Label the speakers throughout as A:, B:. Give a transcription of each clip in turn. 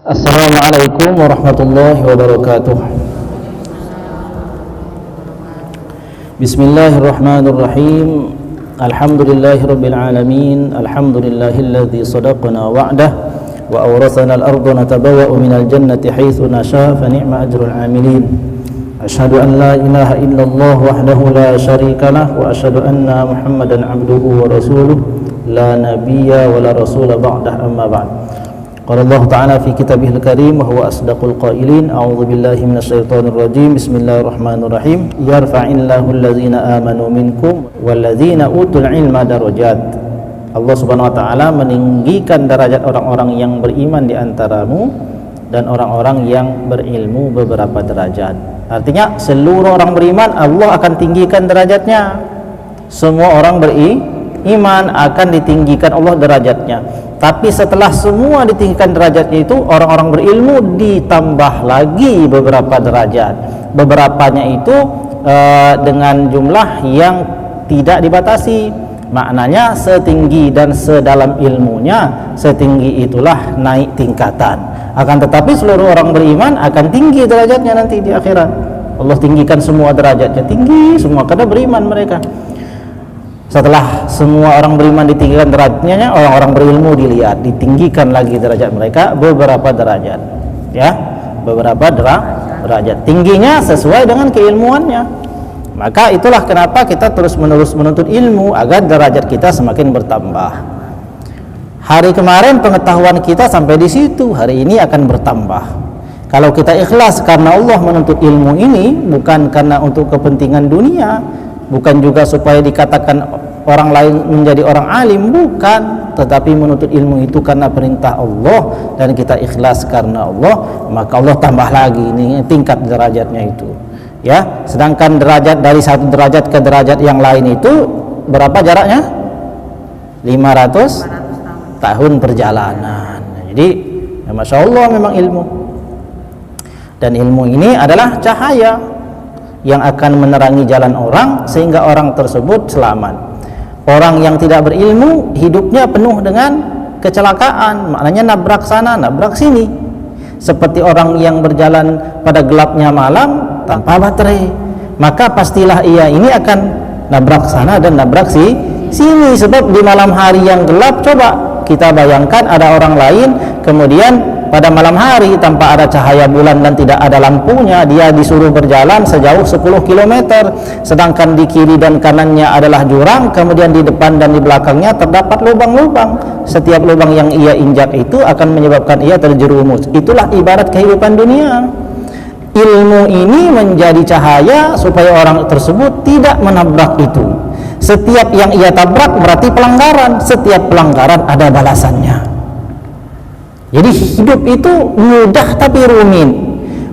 A: Assalamualaikum warahmatullahi wabarakatuh. Bismillahirrahmanirrahim. Alhamdulillahirabbil alamin. Alhamdulillahilladzi sadaqana wa'dah wa awrathana al-ardha natabawwa'u minal jannati haitsu nasha fa ni'ma ajrul 'amilin. Asyhadu an la ilaha illallah wahdahu la syarika lah wa asyhadu anna Muhammadan 'abduhu wa rasuluh la nabiyya wa la rasula ba'dah amma ba'd. Qala Allah Ta'ala fi kitabihil karim wa huwa asdaqul qailin. A'udzu billahi minasyaitonir rajim. Bismillahirrahmanirrahim. Yarfa'illahu allazina amanu minkum wallazina utul ilma darajat. Allah Subhanahu wa taala meninggikan derajat orang-orang yang beriman di antaramu dan orang-orang yang berilmu beberapa derajat. Artinya seluruh orang beriman Allah akan tinggikan derajatnya. Semua orang beriman akan ditinggikan Allah derajatnya. Tapi setelah semua ditinggikan derajatnya itu, orang-orang berilmu ditambah lagi beberapa derajat. Beberapanya itu dengan jumlah yang tidak dibatasi. Maknanya setinggi dan sedalam ilmunya, setinggi itulah naik tingkatan. Akan tetapi seluruh orang beriman akan tinggi derajatnya nanti di akhirat. Allah tinggikan semua derajatnya, tinggi semua karena beriman mereka. Setelah semua orang beriman ditinggikan derajatnya, orang-orang berilmu dilihat ditinggikan lagi derajat mereka beberapa derajat, ya, beberapa derajat. Tingginya sesuai dengan keilmuannya. Maka itulah kenapa kita terus-menerus menuntut ilmu agar derajat kita semakin bertambah. Hari kemarin pengetahuan kita sampai di situ, hari ini akan bertambah. Kalau kita ikhlas karena Allah menuntut ilmu ini, bukan karena untuk kepentingan dunia, bukan juga supaya dikatakan orang lain menjadi orang alim, bukan, tetapi menuntut ilmu itu karena perintah Allah dan kita ikhlas karena Allah, maka Allah tambah lagi ini tingkat derajatnya itu, ya. Sedangkan derajat dari satu derajat ke derajat yang lain itu berapa jaraknya? 500 tahun perjalanan. Jadi ya, Masya Allah memang ilmu, dan ilmu ini adalah cahaya yang akan menerangi jalan orang sehingga orang tersebut selamat. Orang yang tidak berilmu hidupnya penuh dengan kecelakaan, maknanya nabrak sana nabrak sini, seperti orang yang berjalan pada gelapnya malam tanpa baterai. Maka pastilah ia ini akan nabrak sana dan nabrak sini, sebab di malam hari yang gelap, coba kita bayangkan ada orang lain kemudian pada malam hari tanpa ada cahaya bulan dan tidak ada lampunya, dia disuruh berjalan sejauh 10 km, sedangkan di kiri dan kanannya adalah jurang, kemudian di depan dan di belakangnya terdapat lubang-lubang. Setiap lubang yang ia injak itu akan menyebabkan ia terjerumus. Itulah ibarat kehidupan dunia. Ilmu ini menjadi cahaya supaya orang tersebut tidak menabrak itu. Setiap yang ia tabrak berarti pelanggaran, setiap pelanggaran ada balasannya. Jadi hidup itu mudah tapi rumit.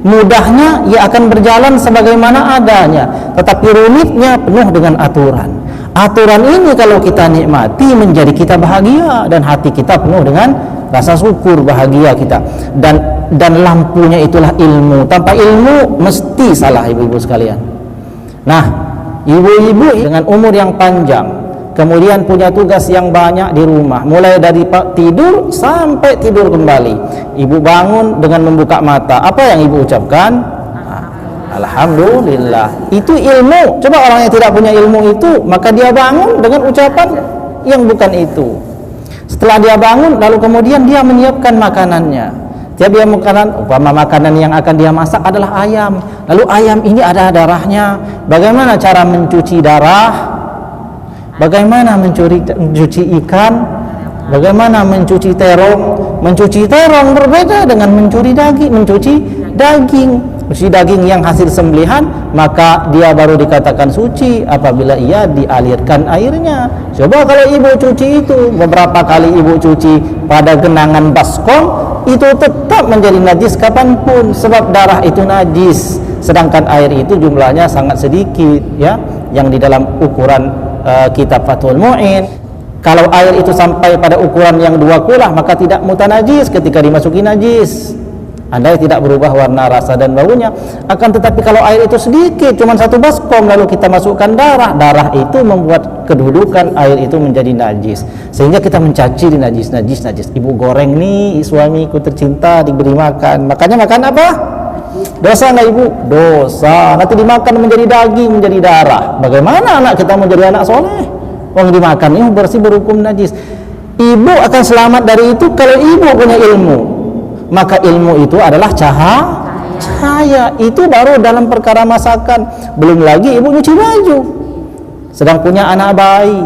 A: Mudahnya ia akan berjalan sebagaimana adanya, tetapi rumitnya penuh dengan aturan. Aturan ini kalau kita nikmati menjadi kita bahagia dan hati kita penuh dengan rasa syukur, bahagia kita. Dan lampunya itulah ilmu. Tanpa ilmu mesti salah, ibu-ibu sekalian. Nah, ibu-ibu dengan umur yang panjang, kemudian punya tugas yang banyak di rumah, mulai dari tidur sampai tidur kembali. Ibu bangun dengan membuka mata, apa yang ibu ucapkan? Alhamdulillah. Itu ilmu. Coba orang yang tidak punya ilmu itu, maka dia bangun dengan ucapan yang bukan itu. Setelah dia bangun, lalu kemudian dia menyiapkan makanannya. Tiap dia makanan yang akan dia masak adalah ayam. Lalu ayam ini ada darahnya. Bagaimana cara mencuci darah? Bagaimana mencuci ikan? Bagaimana mencuci terong? Mencuci terong berbeda dengan mencuci daging. Mencuci daging yang hasil sembelihan, maka dia baru dikatakan suci apabila ia dialirkan airnya. Coba kalau ibu cuci itu, beberapa kali ibu cuci pada genangan baskom, itu tetap menjadi najis kapanpun, sebab darah itu najis. Sedangkan air itu jumlahnya sangat sedikit, ya, yang di dalam ukuran kitab Fathul Mu'in. Kalau air itu sampai pada ukuran yang 2 kulah, maka tidak mutanajis ketika dimasuki najis. andai tidak berubah warna, rasa dan baunya. Akan tetapi kalau air itu sedikit, cuma 1 baskom, lalu kita masukkan darah itu membuat kedudukan air itu menjadi najis, sehingga kita mencaci di najis. Ibu goreng nih suamiku tercinta diberi makan, makanya makan apa? Dosa nggak ibu? Dosa. Nanti dimakan menjadi daging, menjadi darah. Bagaimana anak kita menjadi anak soleh? Yang dimakan ini bersih berhukum najis. Ibu akan selamat dari itu kalau ibu punya ilmu. Maka ilmu itu adalah cahaya. Itu baru dalam perkara masakan. Belum lagi ibu nyuci baju. Sedang punya anak bayi.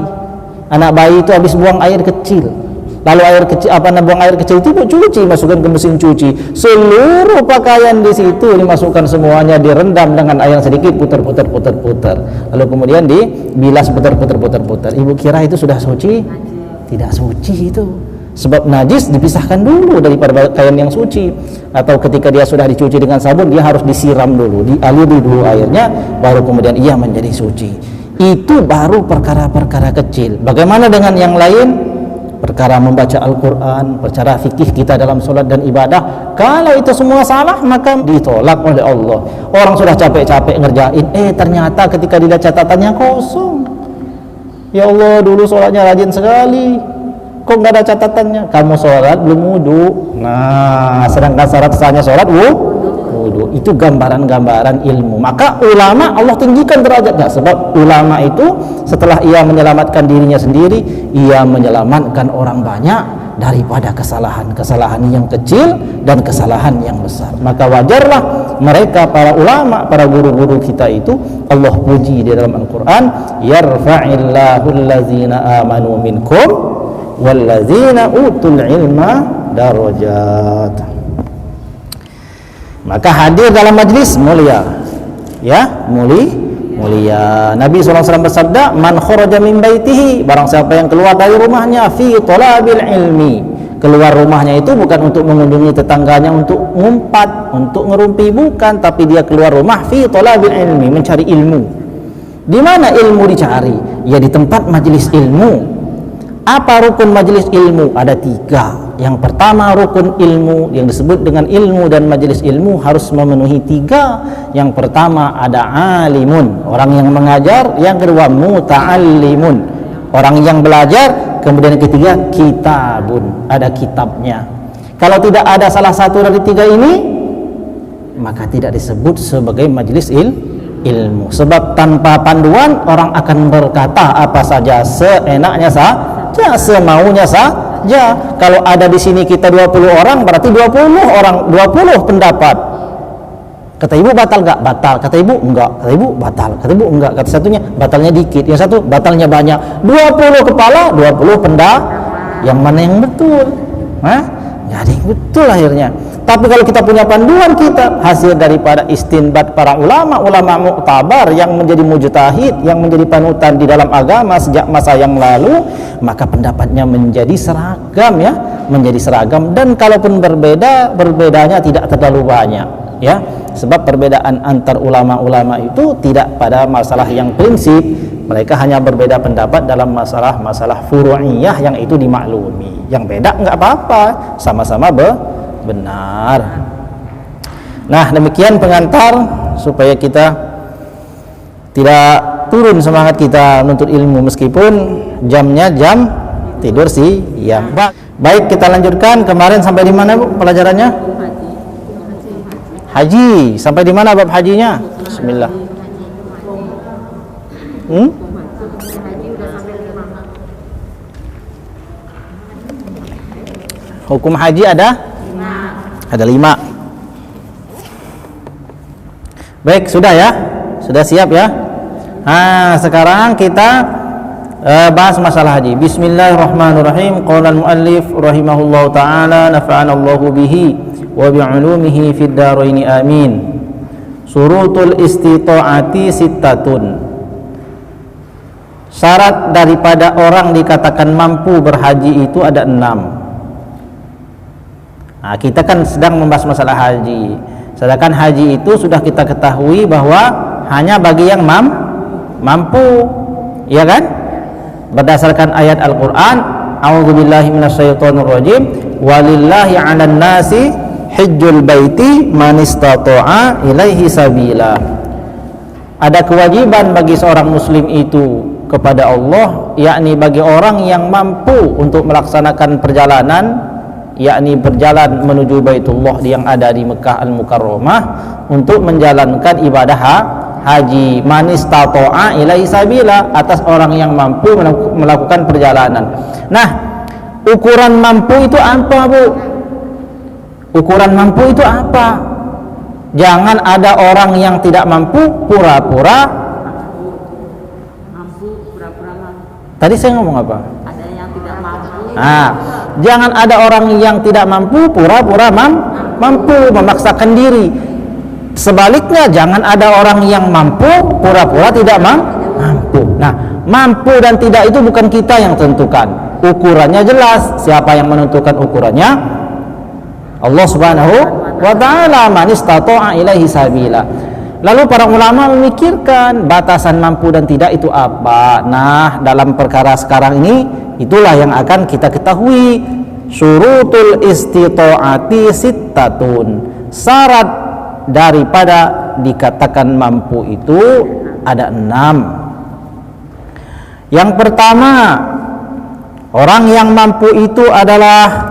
A: Anak bayi itu habis buang air kecil. Lalu buang air kecil itu cuci, masukkan ke mesin cuci. Seluruh pakaian di situ dimasukkan semuanya, direndam dengan air yang sedikit, putar. Lalu kemudian dibilas putar. Ibu kira itu sudah suci? Tidak suci itu. Sebab najis dipisahkan dulu daripada pakaian yang suci. Atau ketika dia sudah dicuci dengan sabun, dia harus disiram dulu, dialiri dulu airnya, baru kemudian ia menjadi suci. Itu baru perkara-perkara kecil. Bagaimana dengan yang lain? Perkara membaca Al-Quran, perkara fikih kita dalam sholat dan ibadah. Kalau itu semua salah, maka ditolak oleh Allah. Orang sudah capek-capek ngerjain, ternyata ketika dilihat catatannya kosong. Ya Allah, dulu sholatnya rajin sekali, kok nggak ada catatannya? Kamu sholat belum wudu. Nah, sedangkan syarat sahnya sholat wudu. Itu gambaran-gambaran ilmu. Maka ulama Allah tinggikan derajatnya, sebab ulama itu setelah ia menyelamatkan dirinya sendiri, ia menyelamatkan orang banyak daripada kesalahan yang kecil dan kesalahan yang besar. Maka wajarlah mereka, para ulama, para guru-guru kita itu Allah puji di dalam Al-Quran, yarfa'illahu allazina amanu minkum wallazina utul ilma darajat. Maka hadir dalam majlis mulia, ya, mulia. Nabi SAW bersabda, man kharaja min baitihi, barang siapa yang keluar dari rumahnya, fi talabil ilmi, keluar rumahnya itu bukan untuk mengunjungi tetangganya, untuk ngumpat, untuk ngerumpi, bukan, tapi dia keluar rumah fi talabil ilmi, mencari ilmu. Di mana ilmu dicari? Ya di tempat majlis ilmu. Apa rukun majelis ilmu? Ada 3. Yang pertama, rukun ilmu yang disebut dengan ilmu dan majelis ilmu harus memenuhi 3. Yang pertama ada alimun, orang yang mengajar. Yang kedua muta'allimun, orang yang belajar. Kemudian yang ketiga kitabun, ada kitabnya. Kalau tidak ada salah satu dari 3 ini, maka tidak disebut sebagai majelis ilmu. Sebab tanpa panduan orang akan berkata apa saja seenaknya saja, semaunya saja. Kalau ada di sini kita 20 orang, berarti 20 orang, 20 pendapat. Kata ibu batal enggak? Batal. Kata ibu enggak. Kata ibu batal. Kata ibu enggak. Kata satunya batalnya dikit, yang satu batalnya banyak. 20 kepala, 20 pendapat. Yang mana yang betul? Jadi betul akhirnya. Tapi kalau kita punya panduan, kita hasil daripada istinbat para ulama muktabar yang menjadi mujtahid, yang menjadi panutan di dalam agama sejak masa yang lalu, maka pendapatnya menjadi seragam, ya, menjadi seragam. Dan kalaupun berbedanya tidak terlalu banyak, ya, sebab perbedaan antar ulama-ulama itu tidak pada masalah yang prinsip. Mereka hanya berbeda pendapat dalam masalah furu'iyah yang itu dimaklumi. Yang beda enggak apa-apa, sama-sama benar. Nah, demikian pengantar supaya kita tidak turun semangat kita menuntut ilmu meskipun jamnya jam tidur siang. Baik, kita lanjutkan. Kemarin sampai di mana, Bu, pelajarannya? Haji. Sampai di mana bab hajinya? Bismillah. Hukum haji ada 5. Baik, sudah ya? Sudah siap ya? Sekarang kita bahas masalah haji. Bismillahirrahmanirrahim. Qala al-muallif rahimahullahu ta'ala, nafa'ana Allahu bihi wa bi'ulumihi fid dharain amin. Surutul istita'ati sittatun. Syarat daripada orang dikatakan mampu berhaji itu ada 6. Kita kan sedang membahas masalah haji. Sedangkan haji itu sudah kita ketahui bahwa hanya bagi yang mampu, ya kan? Berdasarkan ayat Al-Qur'an, a'udzubillahi minasyaitonirrajim, walillahi 'alan nasi hajjul baiti man istata'a ilaihi sabila. Ada kewajiban bagi seorang muslim itu kepada Allah, yakni bagi orang yang mampu untuk melaksanakan perjalanan, yakni berjalan menuju Baitullah yang ada di Mekah Al-Mukarramah untuk menjalankan ibadah haji. Man istata'a ilaihi sabila, atas orang yang mampu melakukan perjalanan. Nah, ukuran mampu itu apa, Bu? Ukuran mampu itu apa? Jangan ada orang yang tidak mampu pura-pura mampu. Tadi saya ngomong apa? Ada yang tidak mampu. Jangan ada orang yang tidak mampu pura-pura mampu, memaksakan diri. Sebaliknya, jangan ada orang yang mampu pura-pura tidak mampu. Nah, mampu dan tidak itu bukan kita yang tentukan. Ukurannya jelas. Siapa yang menentukan ukurannya? Allah Subhanahu wa ta'ala. Man istata'a ilaihi sabila. Lalu para ulama memikirkan batasan mampu dan tidak itu apa. Nah, dalam perkara sekarang ini itulah yang akan kita ketahui. Syurutul istita'ati sittatun. Syarat daripada dikatakan mampu itu ada 6. Yang pertama, orang yang mampu itu adalah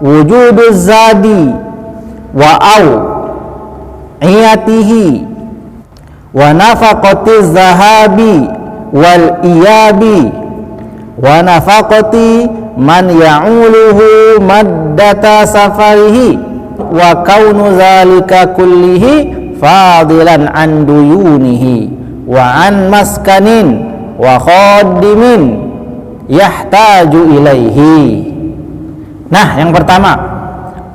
A: wujuduz zadi wa au iyatihi wa nafaqatiz zahabi wal iyabi wa nafaqati man ya'uluhu maddata safarihi wa kaunu zalika kullihi fadilan an duyunihi wa an maskanin wa khadimin yahtaju ilaihi. Nah, yang pertama,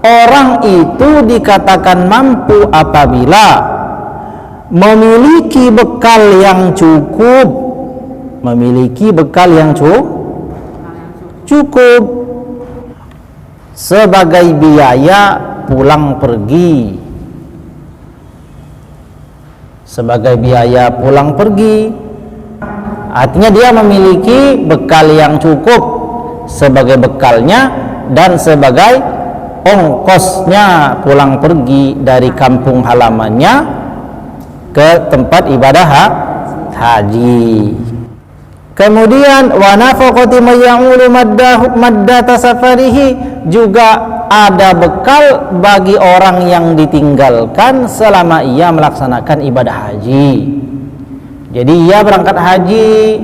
A: orang itu dikatakan mampu apabila memiliki bekal yang cukup, sebagai biaya pulang pergi. Artinya dia memiliki bekal yang cukup sebagai bekalnya dan sebagai ongkosnya pulang pergi dari kampung halamannya ke tempat ibadah haji. Kemudian wa nafaqati may ya'ulu maddata safarihi, juga ada bekal bagi orang yang ditinggalkan selama ia melaksanakan ibadah haji. Jadi ia berangkat haji,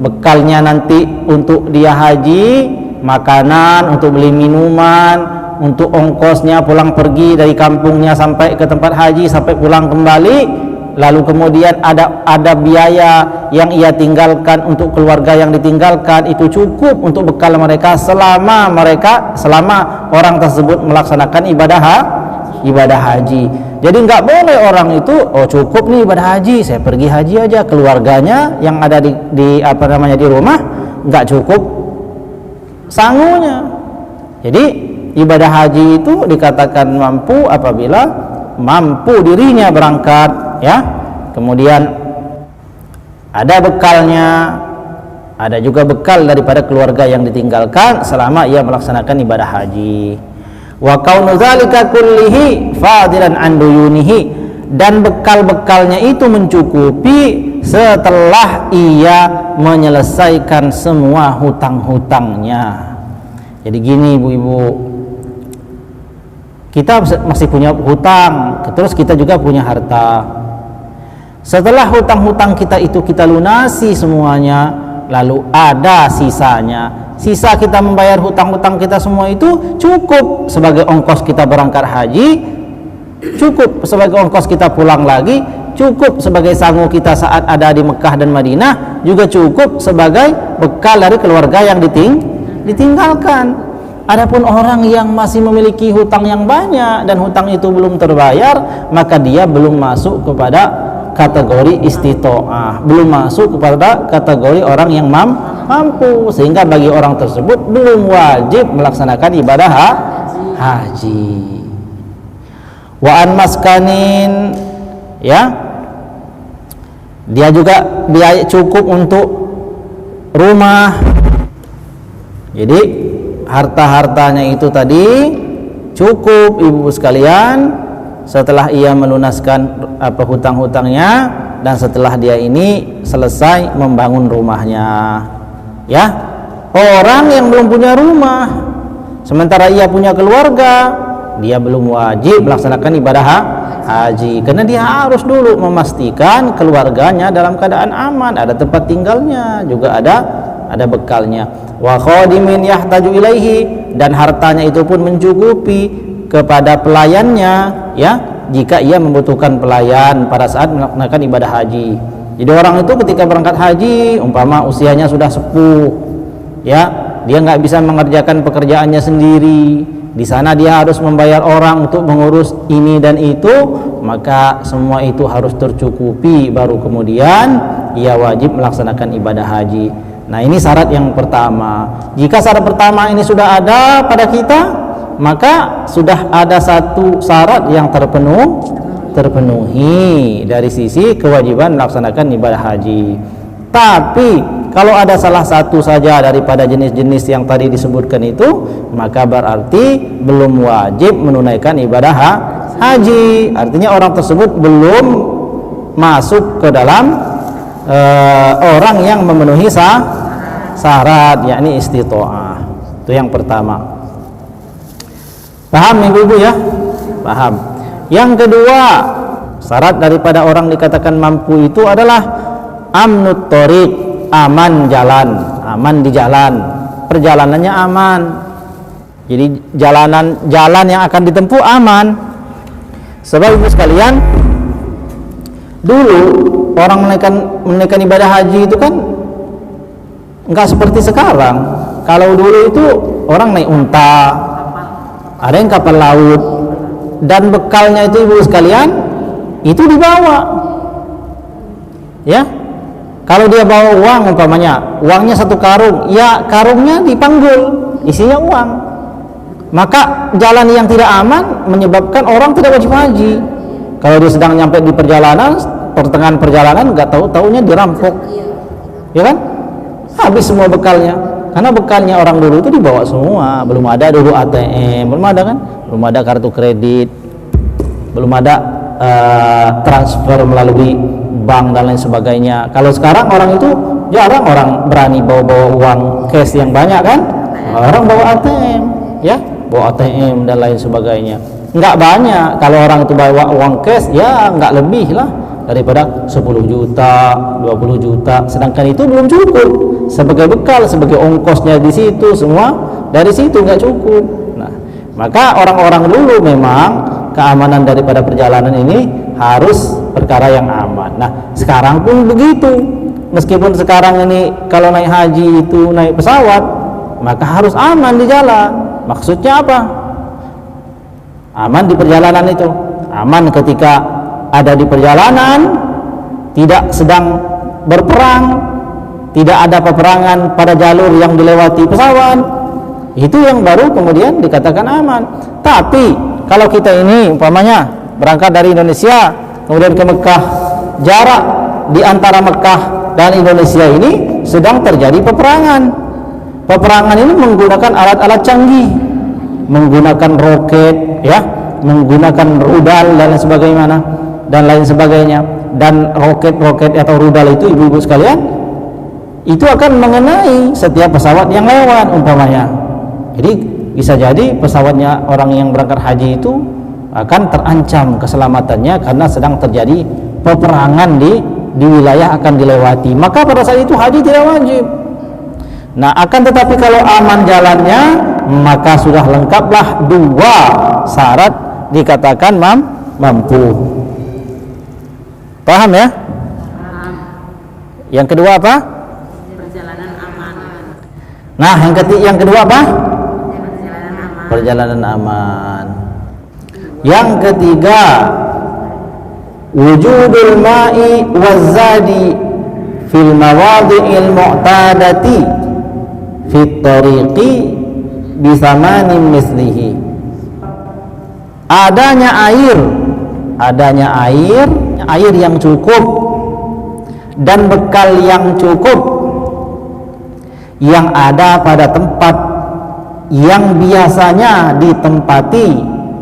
A: bekalnya nanti untuk dia haji, makanan, untuk beli minuman, untuk ongkosnya pulang pergi dari kampungnya sampai ke tempat haji, sampai pulang kembali. Lalu kemudian ada biaya yang ia tinggalkan untuk keluarga yang ditinggalkan, itu cukup untuk bekal mereka selama orang tersebut melaksanakan ibadah haji. Jadi nggak boleh orang itu, oh cukup nih ibadah haji, saya pergi haji aja, keluarganya yang ada di rumah nggak cukup sangunya. Jadi ibadah haji itu dikatakan mampu apabila mampu dirinya berangkat, ya, kemudian ada bekalnya, ada juga bekal daripada keluarga yang ditinggalkan selama ia melaksanakan ibadah haji. Wa kaunu dzalika kullihi fadilan an duyunihi, dan bekal-bekalnya itu mencukupi setelah ia menyelesaikan semua hutang-hutangnya. Jadi gini ibu-ibu, kita masih punya hutang, terus kita juga punya harta. Setelah hutang-hutang kita itu kita lunasi semuanya, lalu ada sisanya. Sisa kita membayar hutang-hutang kita semua itu cukup sebagai ongkos kita berangkat haji, cukup sebagai ongkos kita pulang lagi, cukup sebagai sangu kita saat ada di Mekah dan Madinah, juga cukup sebagai bekal dari keluarga yang ditinggalkan. Adapun orang yang masih memiliki hutang yang banyak dan hutang itu belum terbayar, maka dia belum masuk kepada kategori istitoah, belum masuk kepada kategori orang yang mampu, sehingga bagi orang tersebut belum wajib melaksanakan ibadah haji. Wa an maskanin, ya, dia juga biaya cukup untuk rumah. Jadi harta-hartanya itu tadi cukup ibu sekalian setelah ia melunaskan hutang-hutangnya dan setelah dia ini selesai membangun rumahnya. Ya, orang yang belum punya rumah sementara ia punya keluarga, dia belum wajib melaksanakan ibadah haji karena dia harus dulu memastikan keluarganya dalam keadaan aman, ada tempat tinggalnya, juga ada bekalnya. Wa khadimin yahtaju ilaihi, dan hartanya itu pun mencukupi kepada pelayannya, ya, jika ia membutuhkan pelayan pada saat melaksanakan ibadah haji. Jadi orang itu ketika berangkat haji umpama usianya sudah sepuh, ya, dia nggak bisa mengerjakan pekerjaannya sendiri, di sana dia harus membayar orang untuk mengurus ini dan itu, maka semua itu harus tercukupi baru kemudian ia wajib melaksanakan ibadah haji. Nah, ini syarat yang pertama. Jika syarat pertama ini sudah ada pada kita, maka sudah ada satu syarat yang terpenuhi dari sisi kewajiban melaksanakan ibadah haji. Tapi kalau ada salah satu saja daripada jenis-jenis yang tadi disebutkan itu, maka berarti belum wajib menunaikan ibadah haji. Artinya orang tersebut belum masuk ke dalam orang yang memenuhi syarat, yakni istita'ah. Itu yang pertama. Paham ibu-ibu ya? Paham. Yang kedua, syarat daripada orang dikatakan mampu itu adalah amnut thoriq, aman jalan, aman di jalan, perjalanannya aman. Jadi jalan yang akan ditempuh aman. Sebab ibu sekalian, dulu orang menunaikan ibadah haji itu kan enggak seperti sekarang. Kalau dulu itu orang naik unta, ada yang kapal laut, dan bekalnya itu ibu sekalian itu dibawa. Ya, kalau dia bawa uang umpamanya, uangnya 1 karung, ya karungnya dipanggul, isinya uang. Maka jalan yang tidak aman menyebabkan orang tidak wajib haji. Kalau dia sedang nyampe di perjalanan, pertengahan perjalanan nggak tahu-taunya dirampok, ya kan? Habis semua bekalnya. Karena bekalnya orang dulu itu dibawa semua, belum ada dulu ATM, belum ada kan, belum ada kartu kredit, belum ada transfer melalui bank dan lain sebagainya. Kalau sekarang orang itu jarang orang berani bawa uang cash yang banyak kan, orang bawa ATM, ya, bawa ATM dan lain sebagainya. Nggak banyak kalau orang itu bawa uang cash, ya nggak lebih lah daripada 10 juta, 20 juta, sedangkan itu belum cukup sebagai bekal, sebagai ongkosnya di situ, semua dari situ nggak cukup. Nah, maka orang-orang dulu memang keamanan daripada perjalanan ini harus perkara yang aman. Nah, sekarang pun begitu. Meskipun sekarang ini kalau naik haji itu naik pesawat, maka harus aman di jalan. Maksudnya apa? Aman di perjalanan itu, aman ketika ada di perjalanan, tidak sedang berperang, tidak ada peperangan pada jalur yang dilewati pesawat, itu yang baru kemudian dikatakan aman. Tapi kalau kita ini umpamanya berangkat dari Indonesia kemudian ke Mekah, jarak di antara Mekah dan Indonesia ini sedang terjadi peperangan. Peperangan ini menggunakan alat-alat canggih, menggunakan roket, ya, menggunakan rudal dan lain sebagainya. Dan roket-roket atau rudal itu ibu-ibu sekalian, itu akan mengenai setiap pesawat yang lewat umpamanya. Jadi bisa jadi pesawatnya orang yang berangkat haji itu akan terancam keselamatannya karena sedang terjadi peperangan di wilayah akan dilewati. Maka pada saat itu haji tidak wajib. Nah, akan tetapi kalau aman jalannya, maka sudah lengkaplah 2 syarat dikatakan mampu. Paham ya? Yang kedua apa?
B: Perjalanan aman.
A: Nah, yang kedua apa?
B: Perjalanan aman.
A: Perjalanan aman. Yang ketiga, wujudul ma'i wazadi fil mawadhi'il mu'tadati fit tariqi bisamanin mislihi. Adanya air yang cukup dan bekal yang cukup yang ada pada tempat yang biasanya ditempati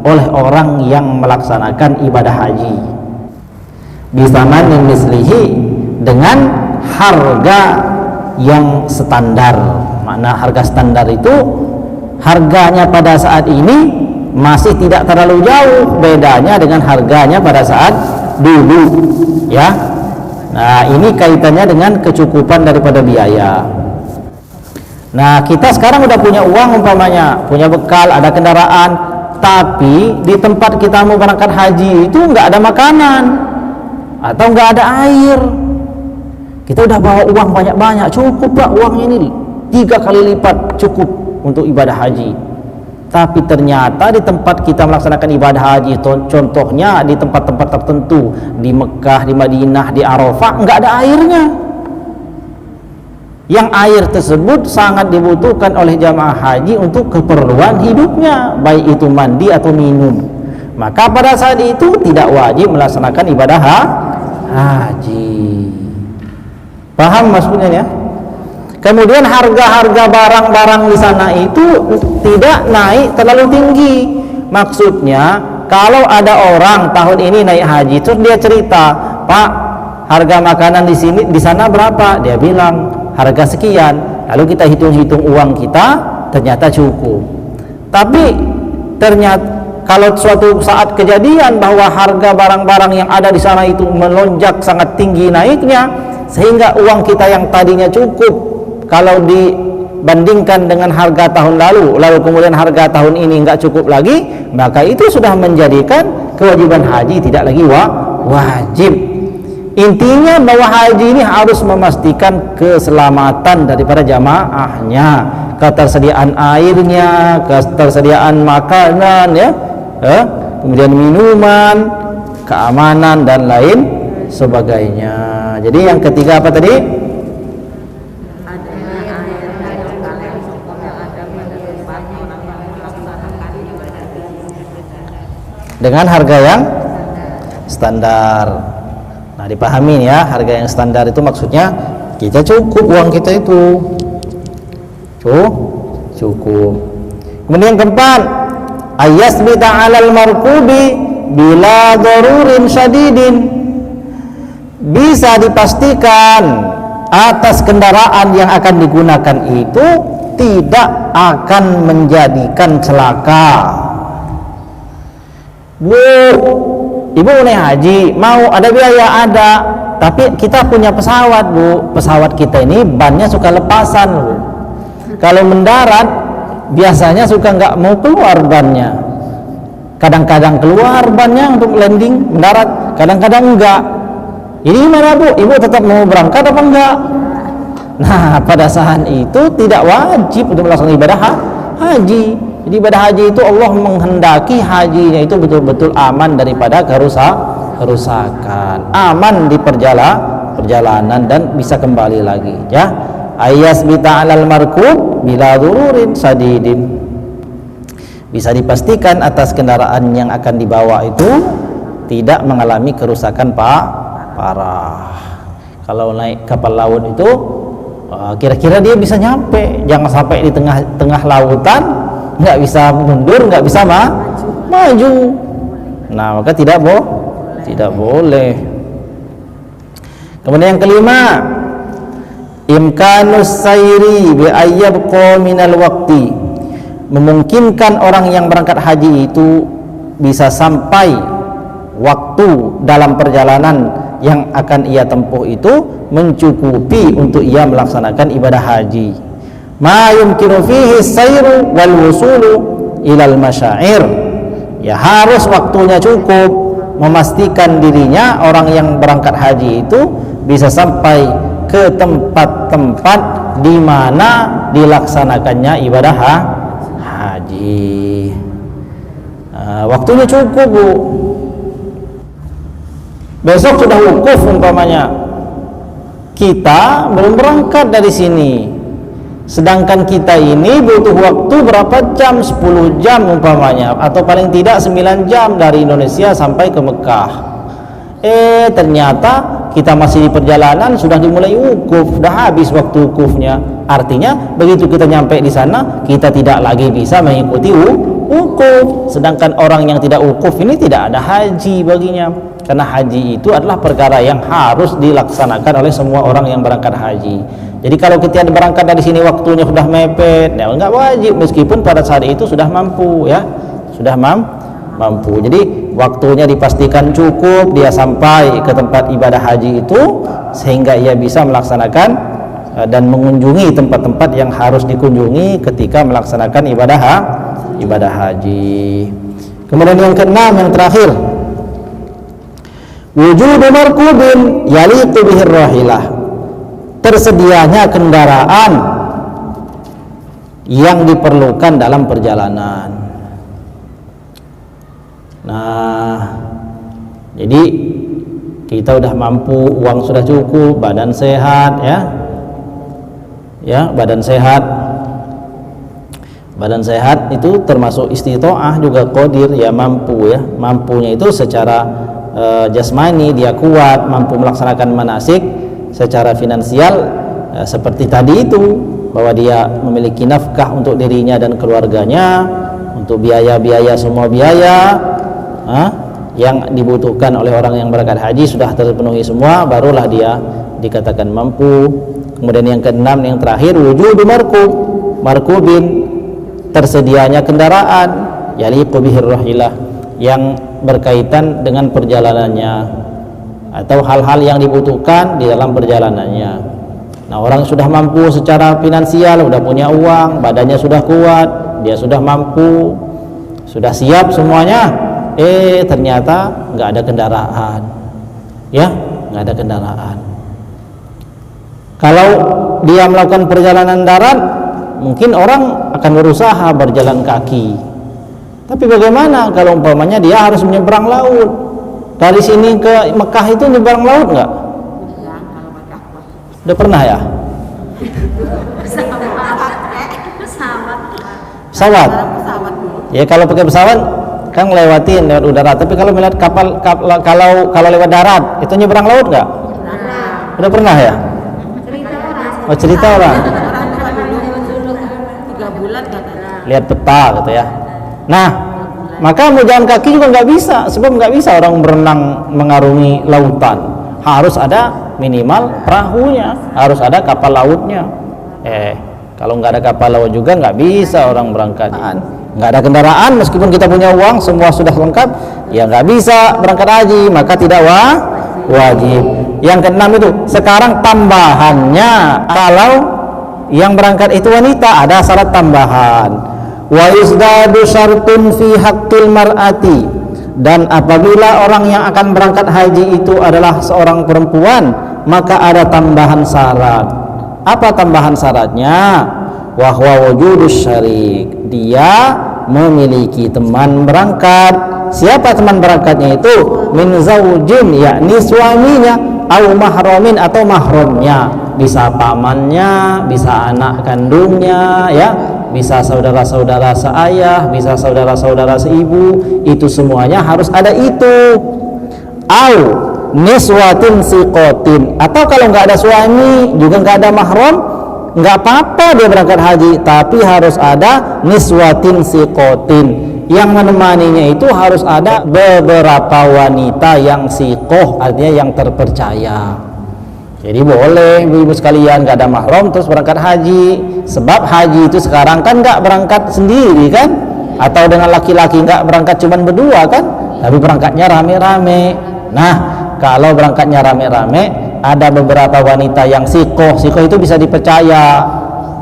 A: oleh orang yang melaksanakan ibadah haji. Bisamanin mislihi, dengan harga yang standar. Makna harga standar itu harganya pada saat ini masih tidak terlalu jauh bedanya dengan harganya pada saat dulu, ya. Nah, ini kaitannya dengan kecukupan daripada biaya. Nah, kita sekarang udah punya uang umpamanya, punya bekal, ada kendaraan, tapi di tempat kita mau berangkat haji itu nggak ada makanan atau nggak ada air. Kita udah bawa uang banyak-banyak, cukup Pak uangnya ini 3 kali lipat cukup untuk ibadah haji. Tapi ternyata di tempat kita melaksanakan ibadah haji, contohnya di tempat-tempat tertentu, di Mekah, di Madinah, di Arafah, nggak ada airnya. Yang air tersebut sangat dibutuhkan oleh jamaah haji untuk keperluan hidupnya, baik itu mandi atau minum. Maka pada saat itu tidak wajib melaksanakan ibadah haji. Paham maksudnya ya? Kemudian harga-harga barang-barang di sana itu tidak naik terlalu tinggi. Maksudnya kalau ada orang tahun ini naik haji, terus dia cerita, Pak, harga makanan di sana berapa? Dia bilang harga sekian. Lalu kita hitung-hitung uang kita, ternyata cukup. Tapi ternyata kalau suatu saat kejadian bahwa harga barang-barang yang ada di sana itu melonjak sangat tinggi naiknya, sehingga uang kita yang tadinya cukup, kalau dibandingkan dengan harga tahun lalu kemudian harga tahun ini nggak cukup lagi, maka itu sudah menjadikan kewajiban haji tidak lagi wajib. Intinya bahwa haji ini harus memastikan keselamatan daripada jamaahnya, ketersediaan airnya, ketersediaan makanan, ya, kemudian minuman, keamanan dan lain sebagainya. Jadi yang ketiga apa tadi? Dengan harga yang standar. Nah, dipahami ya, harga yang standar itu maksudnya kita cukup uang kita itu. Cukup. Kemudian keempat, ayasbita 'alal markubi bila darurin syadidin. Bisa dipastikan atas kendaraan yang akan digunakan itu tidak akan menjadikan celaka. Bu, ibu naik haji, mau ada biaya? Ada, tapi kita punya pesawat Bu, pesawat kita ini bannya suka lepasan Bu. Kalau mendarat biasanya suka nggak mau keluar bannya, kadang-kadang keluar bannya untuk landing mendarat, kadang-kadang enggak. Ini gimana Bu, ibu tetap mau berangkat apa enggak? Nah, pada saat itu tidak wajib untuk melaksanakan ibadah haji. Jadi ibadah haji itu Allah menghendaki hajinya itu betul-betul aman daripada kerusakan, aman di perjalanan dan bisa kembali lagi, ya. Ayasbita 'alal markub bila dururin sadidin. Bisa dipastikan atas kendaraan yang akan dibawa itu tidak mengalami kerusakan parah. Kalau naik kapal laut itu kira-kira dia bisa nyampe, jangan sampai di tengah lautan nggak bisa mundur, nggak bisa maju. Nah, maka tidak boleh. Kemudian yang kelima, imkanus sayri bi ayyabqa minal waqti. Memungkinkan orang yang berangkat haji itu bisa sampai waktu dalam perjalanan yang akan ia tempuh itu mencukupi untuk ia melaksanakan ibadah haji. Ma yumkinu fihi sayru wal wusulu ilal masyair. Ya, harus waktunya cukup, memastikan dirinya orang yang berangkat haji itu bisa sampai ke tempat-tempat di mana dilaksanakannya ibadah haji. Waktunya cukup Bu. Besok sudah wukuf umpamanya, kita belum berangkat dari sini, sedangkan kita ini butuh waktu berapa jam, 10 jam umpamanya, atau paling tidak 9 jam dari Indonesia sampai ke Mekah. Ternyata kita masih di perjalanan, sudah dimulai wukuf, sudah habis waktu wukufnya. Artinya begitu kita nyampe di sana, kita tidak lagi bisa mengikuti wukuf. Sedangkan orang yang tidak wukuf ini tidak ada haji baginya, karena haji itu adalah perkara yang harus dilaksanakan oleh semua orang yang berangkat haji. Jadi kalau kita berangkat dari sini waktunya sudah mepet, ya enggak wajib meskipun pada saat itu sudah mampu, ya sudah mampu. Jadi waktunya dipastikan cukup, dia sampai ke tempat ibadah haji itu sehingga ia bisa melaksanakan dan mengunjungi tempat-tempat yang harus dikunjungi ketika melaksanakan ibadah haji. Kemudian yang keenam, yang terakhir, wujudu markubin yaliqu bihir rahilah, tersedianya kendaraan yang diperlukan dalam perjalanan. Nah, jadi kita udah mampu, uang sudah cukup, badan sehat, ya badan sehat itu termasuk istitoah juga qadir, ya mampu, ya mampunya itu secara jasmani dia kuat, mampu melaksanakan manasik. Secara finansial seperti tadi itu, bahwa dia memiliki nafkah untuk dirinya dan keluarganya, untuk biaya-biaya, semua biaya yang dibutuhkan oleh orang yang berangkat haji sudah terpenuhi semua, barulah dia dikatakan mampu. Kemudian yang keenam, yang terakhir, wujudu markubin, tersedianya kendaraan yaliqu bihir rahilah, yang berkaitan dengan perjalanannya atau hal-hal yang dibutuhkan di dalam perjalanannya. Nah, orang sudah mampu secara finansial, sudah punya uang, badannya sudah kuat, dia sudah mampu, sudah siap semuanya, ternyata nggak ada kendaraan, ya nggak ada kendaraan. Kalau dia melakukan perjalanan darat, mungkin orang akan berusaha berjalan kaki. Tapi bagaimana kalau umpamanya dia harus menyeberang laut? Dari sini ke Mekah itu nyeberang laut nggak? Udah pernah ya? Pesawat. Ya kalau pakai pesawat kan lewatin lewat udara. Tapi kalau melihat kapal, kalau lewat darat itu nyeberang laut nggak? Udah pernah ya? Oh, cerita orang.
B: 3 bulan katanya.
A: Lihat peta gitu ya. Nah, maka mau jalan kaki juga nggak bisa, sebab nggak bisa orang berenang mengarungi lautan. Harus ada minimal perahunya, harus ada kapal lautnya. Kalau nggak ada kapal laut juga nggak bisa orang berangkat. Nggak ada kendaraan, meskipun kita punya uang, semua sudah lengkap, ya nggak bisa berangkat haji, maka tidak wajib. Yang keenam itu, sekarang tambahannya, kalau yang berangkat itu wanita, ada syarat tambahan. Wa yuzdadu syartun fi haqqil mar'ati, dan apabila orang yang akan berangkat haji itu adalah seorang perempuan, maka ada tambahan syarat. Apa tambahan syaratnya? Wa huwa wujudus syarik, dia memiliki teman berangkat. Siapa teman berangkatnya itu? Min zaujin, yakni suaminya, au mahramin, atau mahramnya, bisa pamannya, bisa anak kandungnya, ya, bisa saudara-saudara seayah, bisa saudara-saudara seibu, itu semuanya harus ada itu. Au niswatin siqotin, atau kalau nggak ada suami juga nggak ada mahram, nggak apa-apa dia berangkat haji, tapi harus ada niswatin siqotin, yang menemaninya itu harus ada beberapa wanita yang siqoh, artinya yang terpercaya. Jadi boleh ibu-ibu sekalian nggak ada mahram terus berangkat haji, sebab haji itu sekarang kan nggak berangkat sendiri kan, atau dengan laki-laki, nggak berangkat cuman berdua kan, tapi berangkatnya rame-rame. Nah, kalau berangkatnya rame-rame, ada beberapa wanita yang siqoh itu bisa dipercaya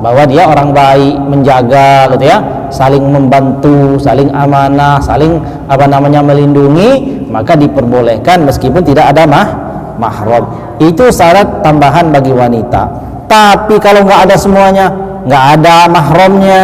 A: bahwa dia orang baik, menjaga gitu ya, saling membantu, saling amanah, saling melindungi, maka diperbolehkan meskipun tidak ada mahram. Itu syarat tambahan bagi wanita. Tapi kalau nggak ada semuanya, nggak ada mahramnya,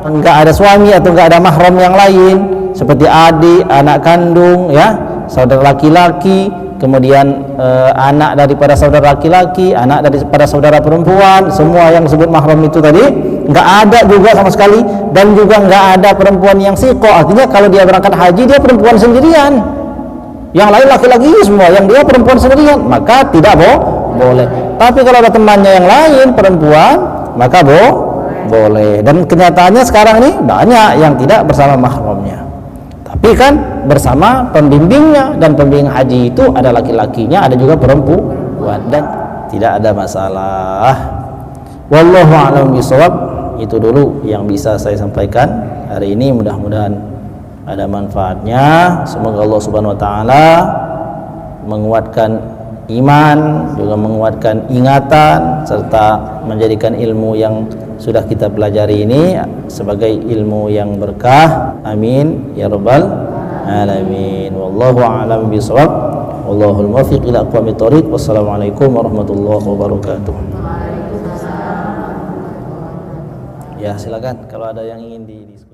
A: nggak ada suami atau nggak ada mahram yang lain, seperti adik, anak kandung, ya, saudara laki-laki, kemudian anak daripada saudara laki-laki, anak daripada saudara perempuan, semua yang disebut mahram itu tadi nggak ada juga sama sekali, dan juga nggak ada perempuan yang siqo. Artinya kalau dia berangkat haji dia perempuan sendirian, yang lain laki-laki semua, yang dia perempuan sendirian, maka tidak boleh. Tapi kalau ada temannya yang lain perempuan, maka boleh. Dan kenyataannya sekarang ini banyak yang tidak bersama mahramnya, tapi kan bersama pembimbingnya, dan pembimbing haji itu ada laki-lakinya, ada juga perempuan, dan tidak ada masalah. Wallahu a'lam bishawab. Itu dulu yang bisa saya sampaikan hari ini, mudah-mudahan ada manfaatnya. Semoga Allah Subhanahu wa taala menguatkan iman, juga menguatkan ingatan, serta menjadikan ilmu yang sudah kita pelajari ini sebagai ilmu yang berkah. Amin ya rabbal alamin. Wallahu a'lam bishawab. Wallahul muwaffiq ila aqwamit thoriq. Wassalamualaikum warahmatullahi wabarakatuh. Ya, silakan kalau ada yang ingin didiskusikan.